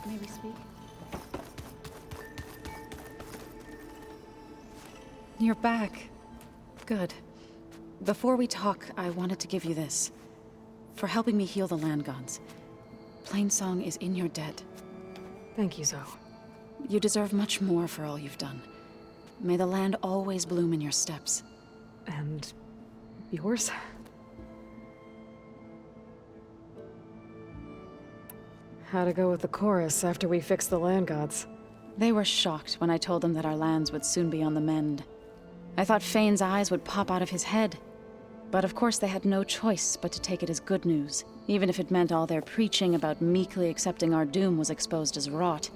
May we speak? You're back. Good. Before we talk, I wanted to give you this. For helping me heal the land gods. Plainsong is in your debt. Thank you, Zoe. You deserve much more for all you've done. May the land always bloom in your steps. And yours? How'd it go with the chorus after we fixed the land gods? They were shocked when I told them that our lands would soon be on the mend. I thought Fane's eyes would pop out of his head. But of course they had no choice but to take it as good news, even if it meant all their preaching about meekly accepting our doom was exposed as rot.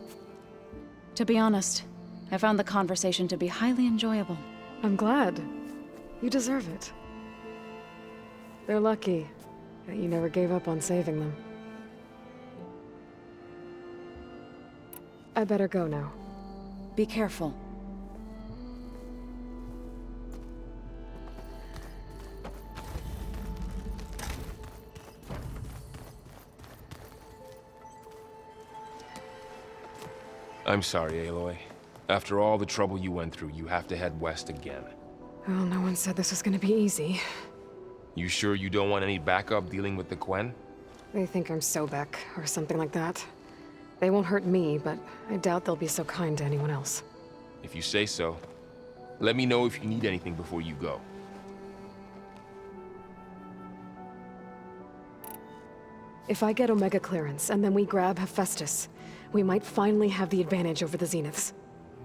To be honest, I found the conversation to be highly enjoyable. I'm glad. You deserve it. They're lucky that you never gave up on saving them. I better go now. Be careful. I'm sorry, Aloy. After all the trouble you went through, you have to head west again. Well, no one said this was gonna be easy. You sure you don't want any backup dealing with the Quen? They think I'm Sobek, or something like that. They won't hurt me, but I doubt they'll be so kind to anyone else. If you say so. Let me know if you need anything before you go. If I get Omega clearance, and then we grab Hephaestus, we might finally have the advantage over the Zeniths.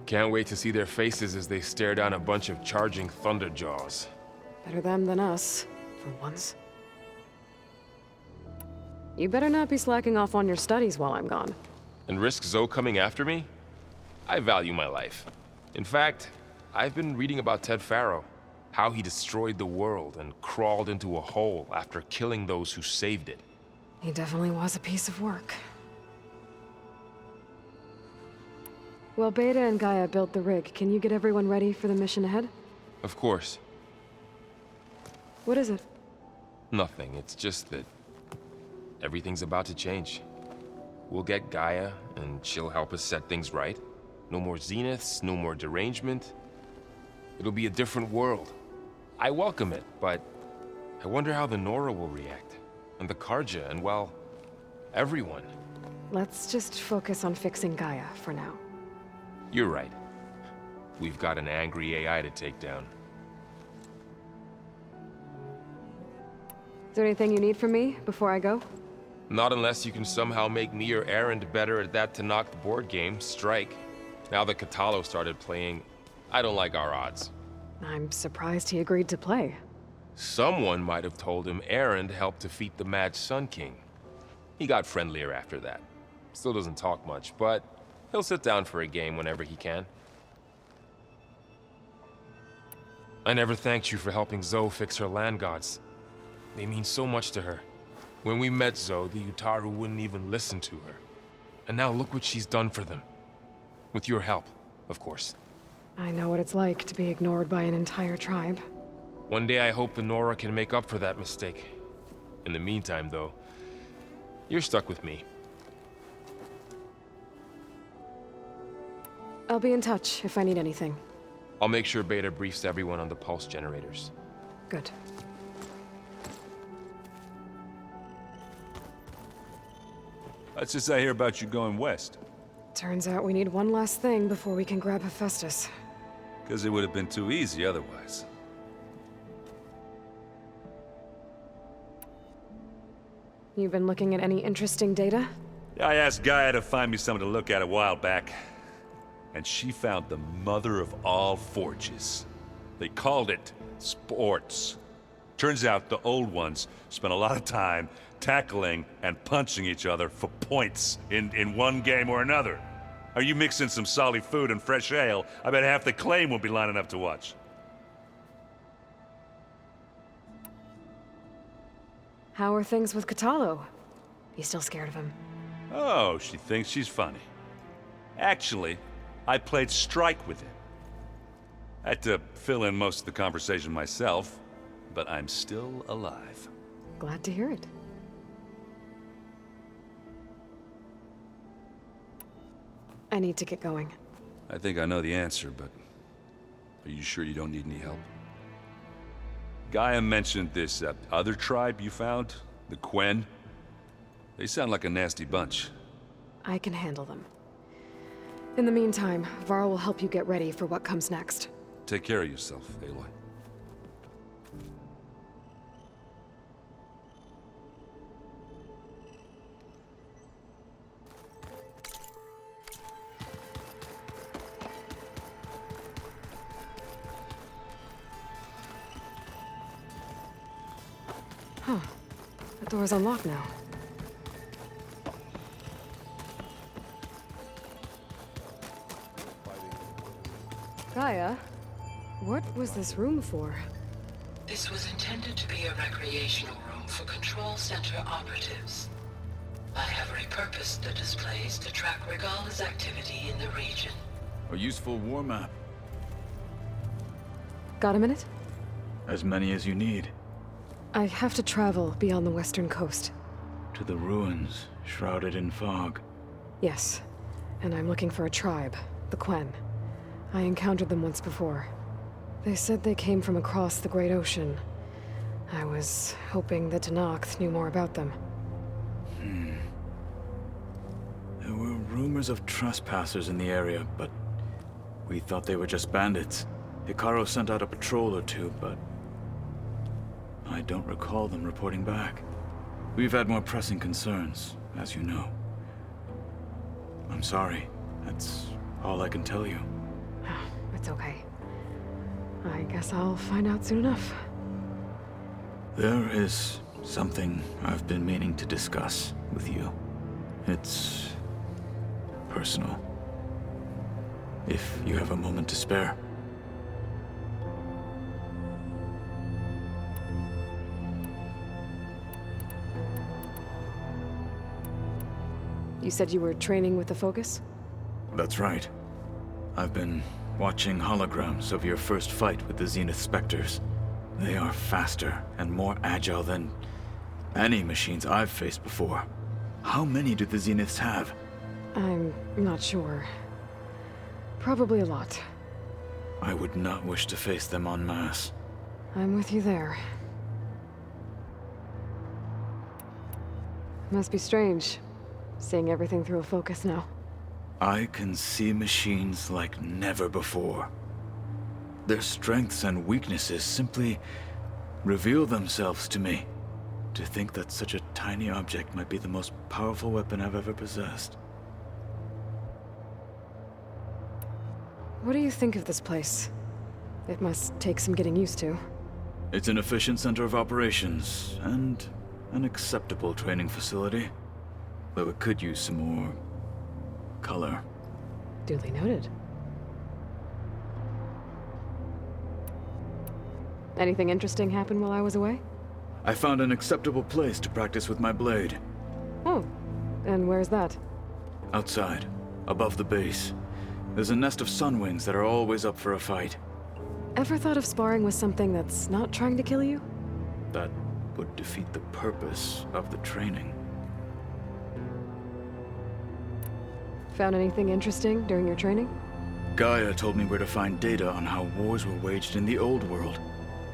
Can't wait to see their faces as they stare down a bunch of charging Thunderjaws. Better them than us, for once. You better not be slacking off on your studies while I'm gone. And risk Zoe coming after me? I value my life. In fact, I've been reading about Ted Faro. How he destroyed the world and crawled into a hole after killing those who saved it. He definitely was a piece of work. Well, Beta and Gaia built the rig. Can you get everyone ready for the mission ahead? Of course. What is it? Nothing. It's just that everything's about to change. We'll get Gaia, and she'll help us set things right. No more zeniths, no more derangement. It'll be a different world. I welcome it, but I wonder how the Nora will react. And the Karja, and well, everyone. Let's just focus on fixing Gaia for now. You're right. We've got an angry AI to take down. Is there anything you need from me before I go? Not unless you can somehow make me or Erend better at that Tenakth board game, Strike. Now that Katalo started playing, I don't like our odds. I'm surprised he agreed to play. Someone might have told him Erend helped defeat the Mad Sun King. He got friendlier after that. Still doesn't talk much, but he'll sit down for a game whenever he can. I never thanked you for helping Zoe fix her land gods. They mean so much to her. When we met Zoe, the Utaru wouldn't even listen to her. And now look what she's done for them. With your help, of course. I know what it's like to be ignored by an entire tribe. One day I hope the Nora can make up for that mistake. In the meantime, though, you're stuck with me. I'll be in touch if I need anything. I'll make sure Beta briefs everyone on the pulse generators. Good. What's this I hear about you going west? Turns out we need one last thing before we can grab Hephaestus. Because it would have been too easy otherwise. You've been looking at any interesting data? I asked Gaia to find me something to look at a while back. And she found the mother of all forges. They called it sports. Turns out the old ones spent a lot of time tackling and punching each other for points in one game or another. Are you mixing some solid food and fresh ale? I bet half the claim will be lining up to watch. How are things with Katalo? You still scared of him? Oh, she thinks she's funny. Actually, I played Strike with him. I had to fill in most of the conversation myself, but I'm still alive. Glad to hear it. I need to get going. I think I know the answer, but are you sure you don't need any help? Gaia mentioned this other tribe you found, the Quen. They sound like a nasty bunch. I can handle them. In the meantime, Varl will help you get ready for what comes next. Take care of yourself, Aloy. Huh. The door's unlocked now. Gaia, what was this room for? This was intended to be a recreational room for Control Center operatives. I have repurposed the displays to track Regala's activity in the region. A useful war map. Got a minute? As many as you need. I have to travel beyond the western coast. To the ruins, shrouded in fog. Yes, and I'm looking for a tribe, the Quen. I encountered them once before. They said they came from across the Great Ocean. I was hoping that Tenakth knew more about them. There were rumors of trespassers in the area, but we thought they were just bandits. Hikaru sent out a patrol or two, but I don't recall them reporting back. We've had more pressing concerns, as you know. I'm sorry. That's all I can tell you. It's okay. I guess I'll find out soon enough. There is something I've been meaning to discuss with you. It's personal. If you have a moment to spare. You said you were training with the Focus? That's right. I've been watching holograms of your first fight with the Zenith Spectres. They are faster and more agile than any machines I've faced before. How many do the Zeniths have? I'm not sure. Probably a lot. I would not wish to face them en masse. I'm with you there. Must be strange, seeing everything through a focus now. I can see machines like never before. Their strengths and weaknesses simply reveal themselves to me. To think that such a tiny object might be the most powerful weapon I've ever possessed. What do you think of this place? It must take some getting used to. It's an efficient center of operations, and an acceptable training facility. Though it could use some more color. Duly noted. Anything interesting happen while I was away? I found an acceptable place to practice with my blade. Oh, and where's that? Outside, above the base. There's a nest of sunwings that are always up for a fight. Ever thought of sparring with something that's not trying to kill you? That would defeat the purpose of the training. Found anything interesting during your training? Gaia told me where to find data on how wars were waged in the old world.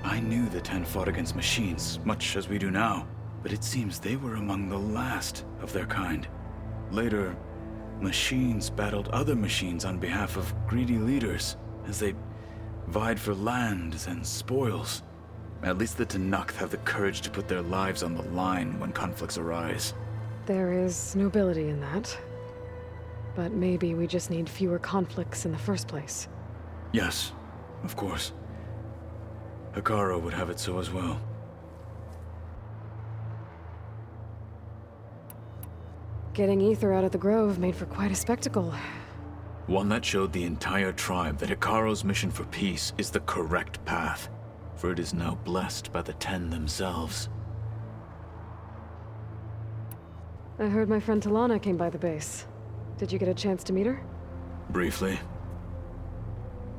I knew the Ten fought against machines, much as we do now, but it seems they were among the last of their kind. Later, machines battled other machines on behalf of greedy leaders, as they vied for lands and spoils. At least the Tenakth have the courage to put their lives on the line when conflicts arise. There is nobility in that. But maybe we just need fewer conflicts in the first place. Yes, of course. Hekarro would have it so as well. Getting Ether out of the Grove made for quite a spectacle. One that showed the entire tribe that Hekarro's mission for peace is the correct path, for it is now blessed by the Ten themselves. I heard my friend Talana came by the base. Did you get a chance to meet her? Briefly.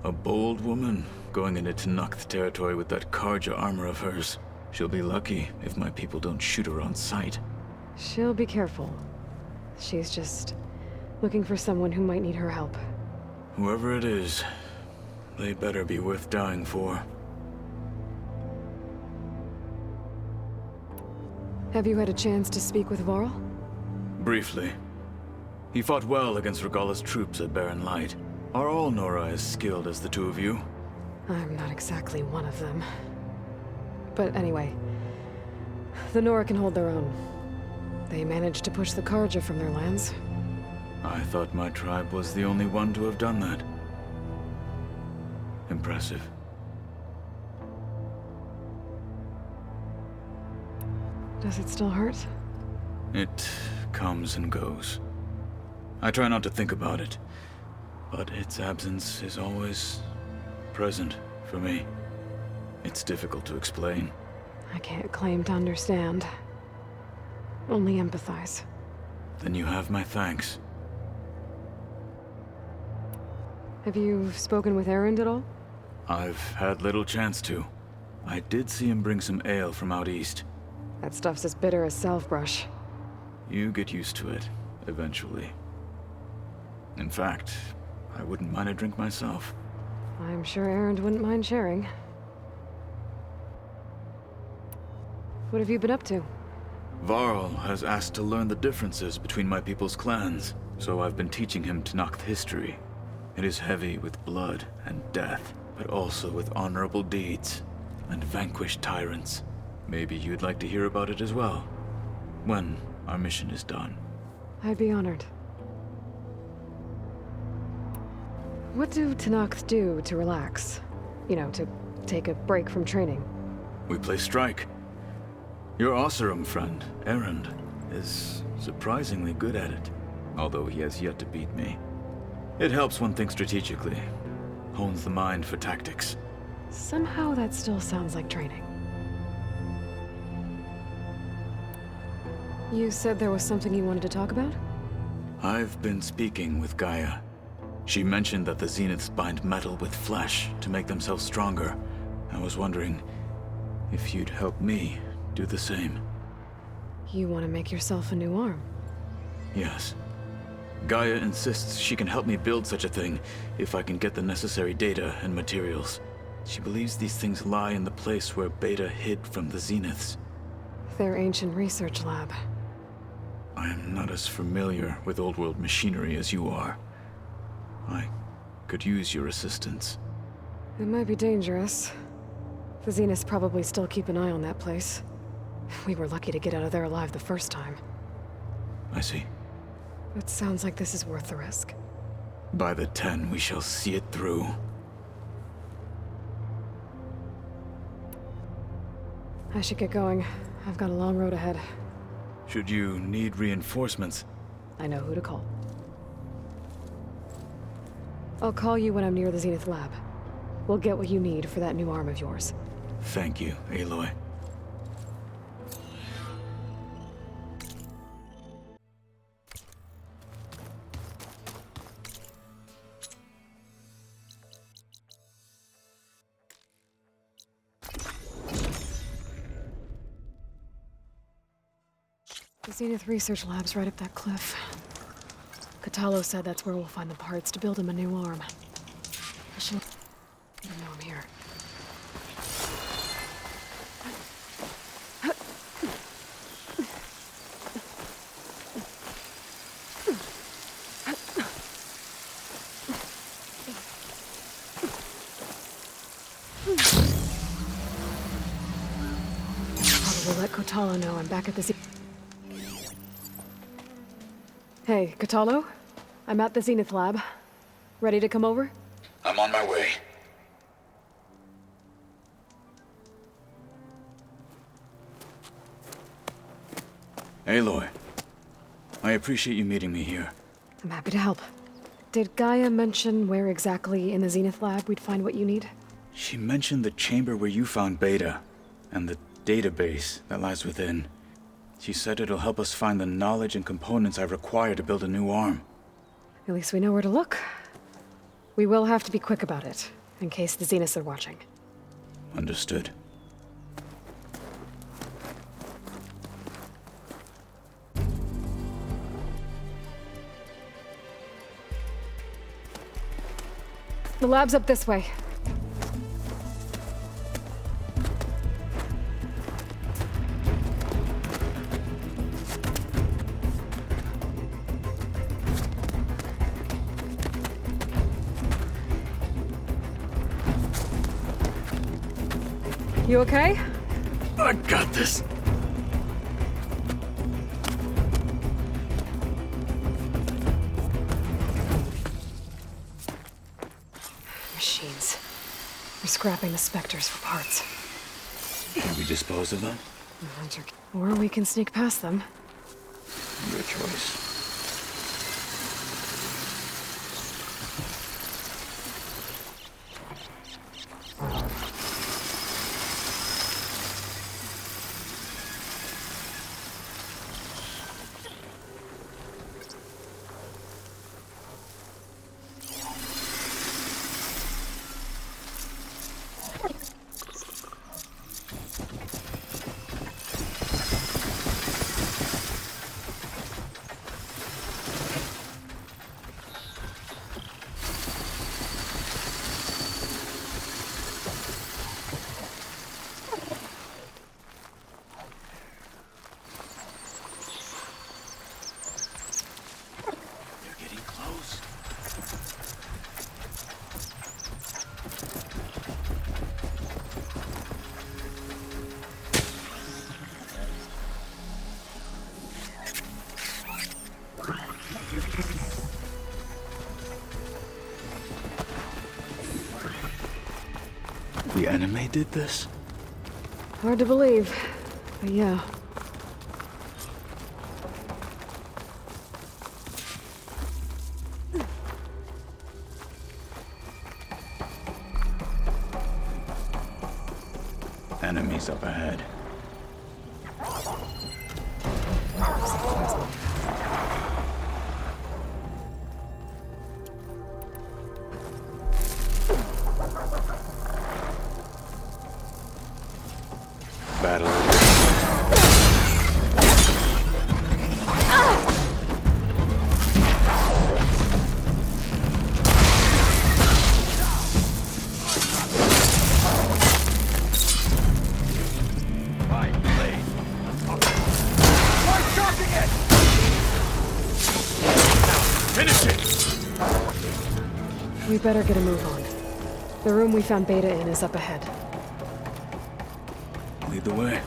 A bold woman, going into Tenakth territory with that Karja armor of hers. She'll be lucky if my people don't shoot her on sight. She'll be careful. She's just looking for someone who might need her help. Whoever it is, they better be worth dying for. Have you had a chance to speak with Varl? Briefly. He fought well against Regalla's troops at Barren Light. Are all Nora as skilled as the two of you? I'm not exactly one of them. But anyway, the Nora can hold their own. They managed to push the Karja from their lands. I thought my tribe was the only one to have done that. Impressive. Does it still hurt? It comes and goes. I try not to think about it, but its absence is always present for me. It's difficult to explain. I can't claim to understand. Only empathize. Then you have my thanks. Have you spoken with Erend at all? I've had little chance to. I did see him bring some ale from out east. That stuff's as bitter as salve-brush. You get used to it, eventually. In fact, I wouldn't mind a drink myself. I'm sure Erend wouldn't mind sharing. What have you been up to? Varl has asked to learn the differences between my people's clans, so I've been teaching him Tenakth history. It is heavy with blood and death, but also with honorable deeds and vanquished tyrants. Maybe you'd like to hear about it as well, when our mission is done. I'd be honored. What do Tenakth do to relax? You know, to take a break from training? We play strike. Your Oseram friend, Erend, is surprisingly good at it, although he has yet to beat me. It helps one think strategically, hones the mind for tactics. Somehow that still sounds like training. You said there was something you wanted to talk about? I've been speaking with Gaia. She mentioned that the Zeniths bind metal with flesh to make themselves stronger. I was wondering if you'd help me do the same. You want to make yourself a new arm? Yes. Gaia insists she can help me build such a thing if I can get the necessary data and materials. She believes these things lie in the place where Beta hid from the Zeniths. Their ancient research lab. I am not as familiar with old world machinery as you are. I could use your assistance. It might be dangerous. The Zeniths probably still keep an eye on that place. We were lucky to get out of there alive the first time. I see. It sounds like this is worth the risk. By the 10, we shall see it through. I should get going. I've got a long road ahead. Should you need reinforcements? I know who to call. I'll call you when I'm near the Zenith lab. We'll get what you need for that new arm of yours. Thank you, Aloy. The Zenith Research Lab's right up that cliff. Katalo said that's where we'll find the parts to build him a new arm. I should let him know I'm here. Probably let Kotalo know I'm back at the Hey, Katalo? I'm at the Zenith lab. Ready to come over? I'm on my way. Aloy, I appreciate you meeting me here. I'm happy to help. Did Gaia mention where exactly in the Zenith lab we'd find what you need? She mentioned the chamber where you found Beta, and the database that lies within. She said it'll help us find the knowledge and components I require to build a new arm. At least we know where to look. We will have to be quick about it, in case the Zeniths are watching. Understood. The lab's up this way. You okay? I got this. Machines. We're scrapping the specters for parts. Can we dispose of them? Or we can sneak past them. Your choice. The anime did this? Hard to believe, but yeah. Enemies up ahead. Battle. Finish it! We better get a move on. The room we found Beta in is up ahead. Lead the way.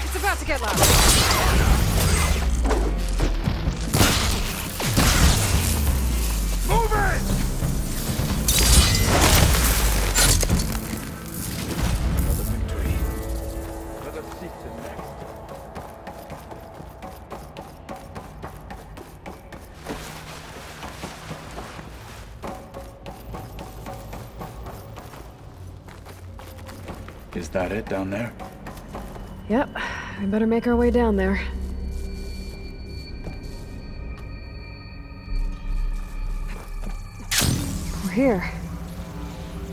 It's about to get loud. Move it! Another victory. Let us seek the next. Is that it down there? Yep, we better make our way down there. We're here.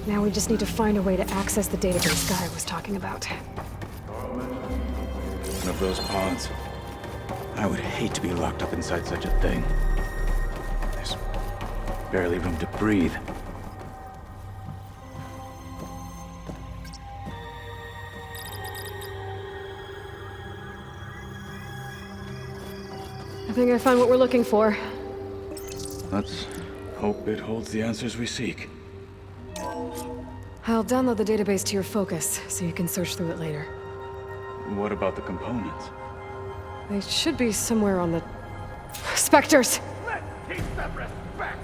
Now we just need to find a way to access the database Guy was talking about. One of those pods. I would hate to be locked up inside such a thing. There's barely room to breathe. I think I found what we're looking for. Let's hope it holds the answers we seek. I'll download the database to your Focus, so you can search through it later. What about the components? They should be somewhere on the... Spectres! Let's keep some respect!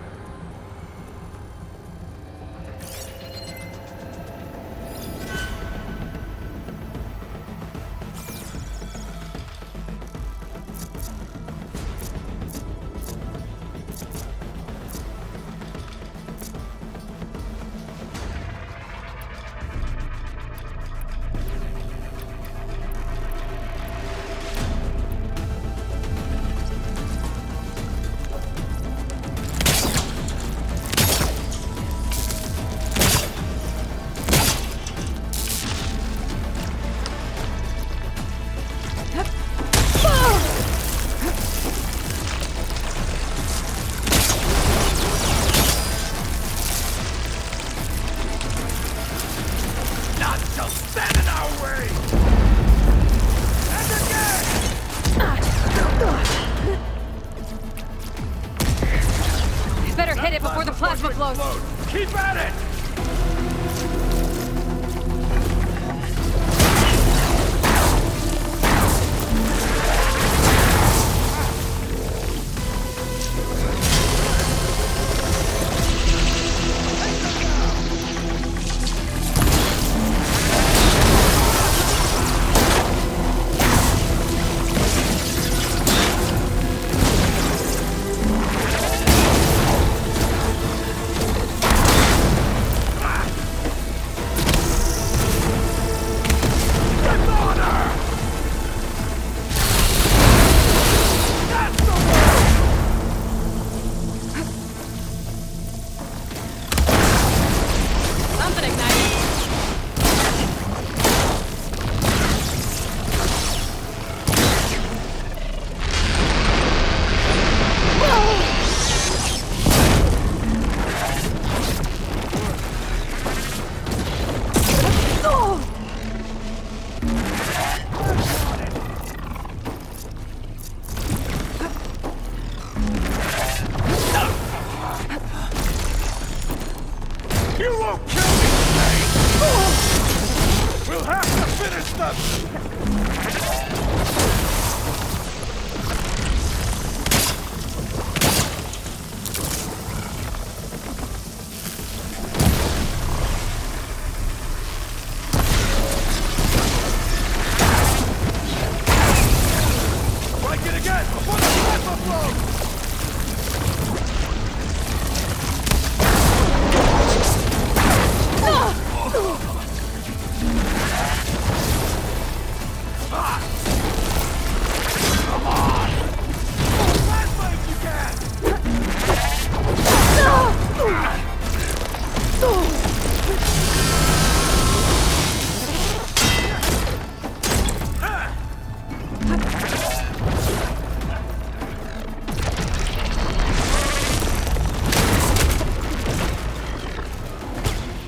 Better hit it before the plasma flows! Keep at it!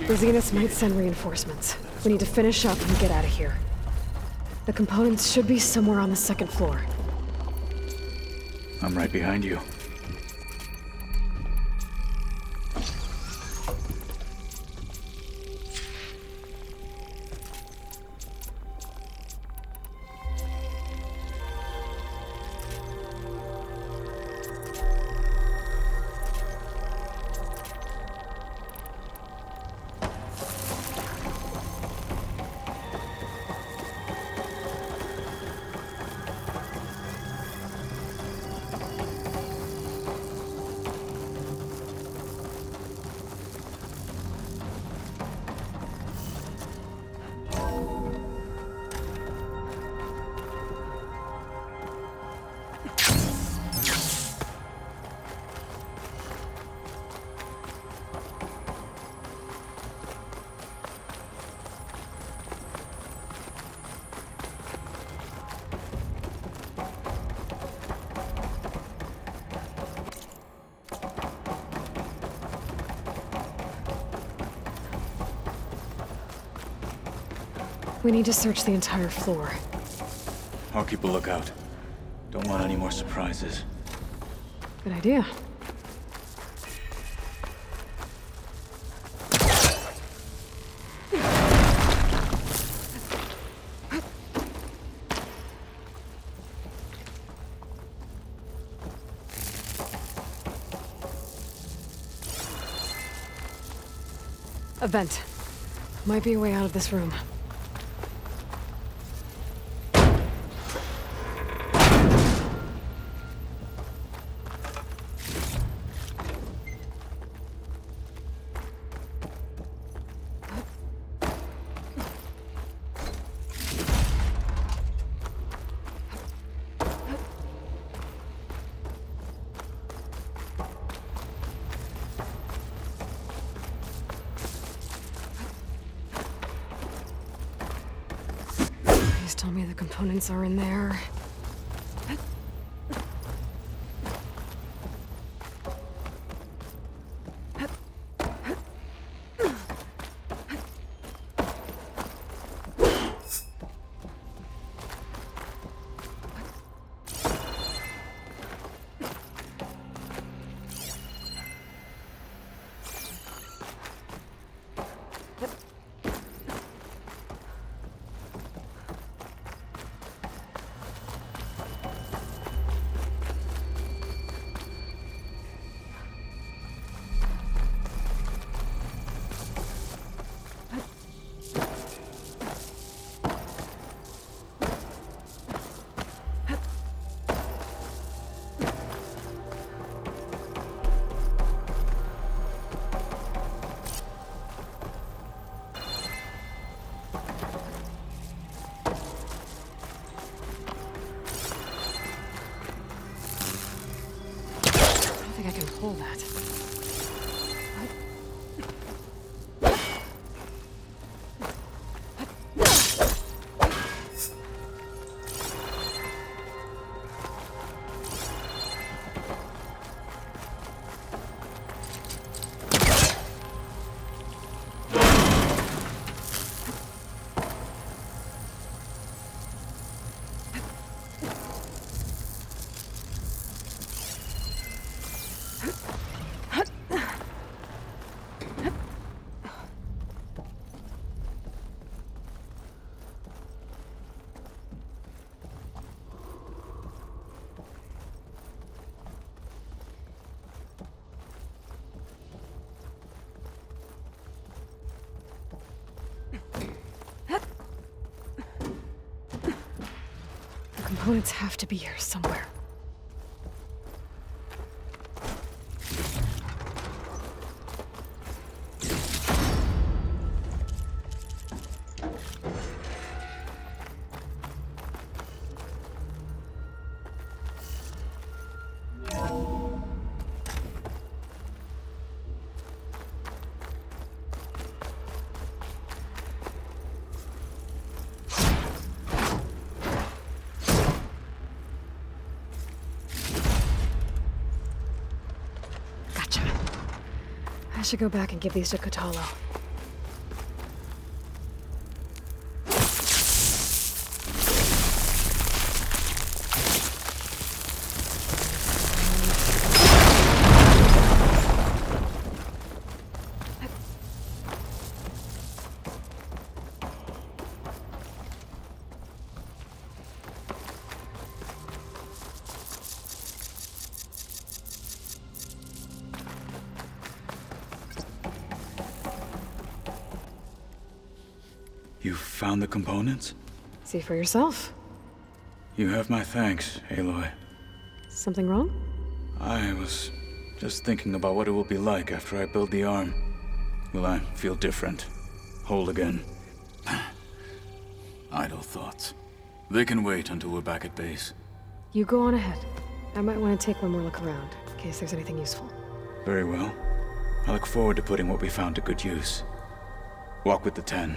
The Zeniths might send reinforcements. We need to finish up and get out of here. The components should be somewhere on the second floor. I'm right behind you. We need to search the entire floor. I'll keep a lookout. Don't want any more surprises. Good idea. A vent. Might be a way out of this room. Please tell me the components are in there. I can pull that. Components have to be here somewhere. I should go back and give these to Kotalo. You found the components? See for yourself. You have my thanks, Aloy. Something wrong? I was just thinking about what it will be like after I build the arm. Will I feel different? Whole again? Idle thoughts. They can wait until we're back at base. You go on ahead. I might want to take one more look around, in case there's anything useful. Very well. I look forward to putting what we found to good use. Walk with the 10.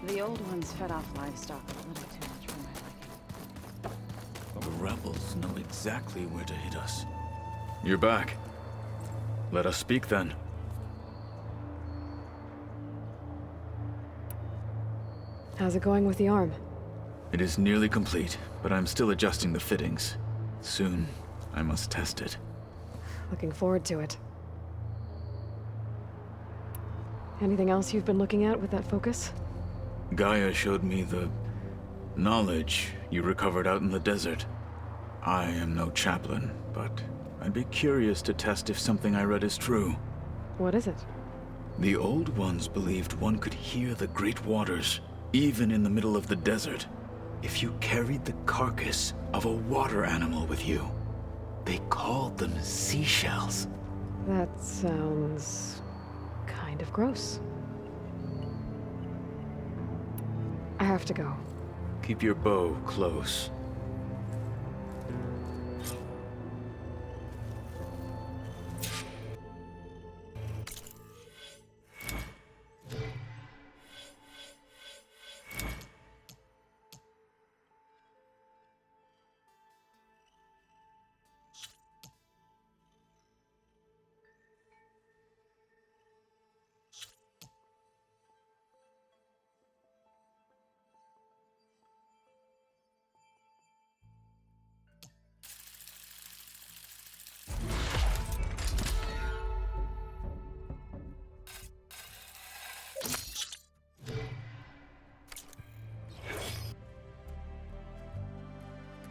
The old ones fed off livestock a little too much for my liking. The rebels know exactly where to hit us. You're back. Let us speak then. How's it going with the arm? It is nearly complete, but I'm still adjusting the fittings. Soon, I must test it. Looking forward to it. Anything else you've been looking at with that focus? Gaia showed me the knowledge you recovered out in the desert. I am no chaplain, but I'd be curious to test if something I read is true. What is it? The old ones believed one could hear the great waters, even in the middle of the desert, if you carried the carcass of a water animal with you. They called them seashells. That sounds kind of gross. I have to go. Keep your bow close.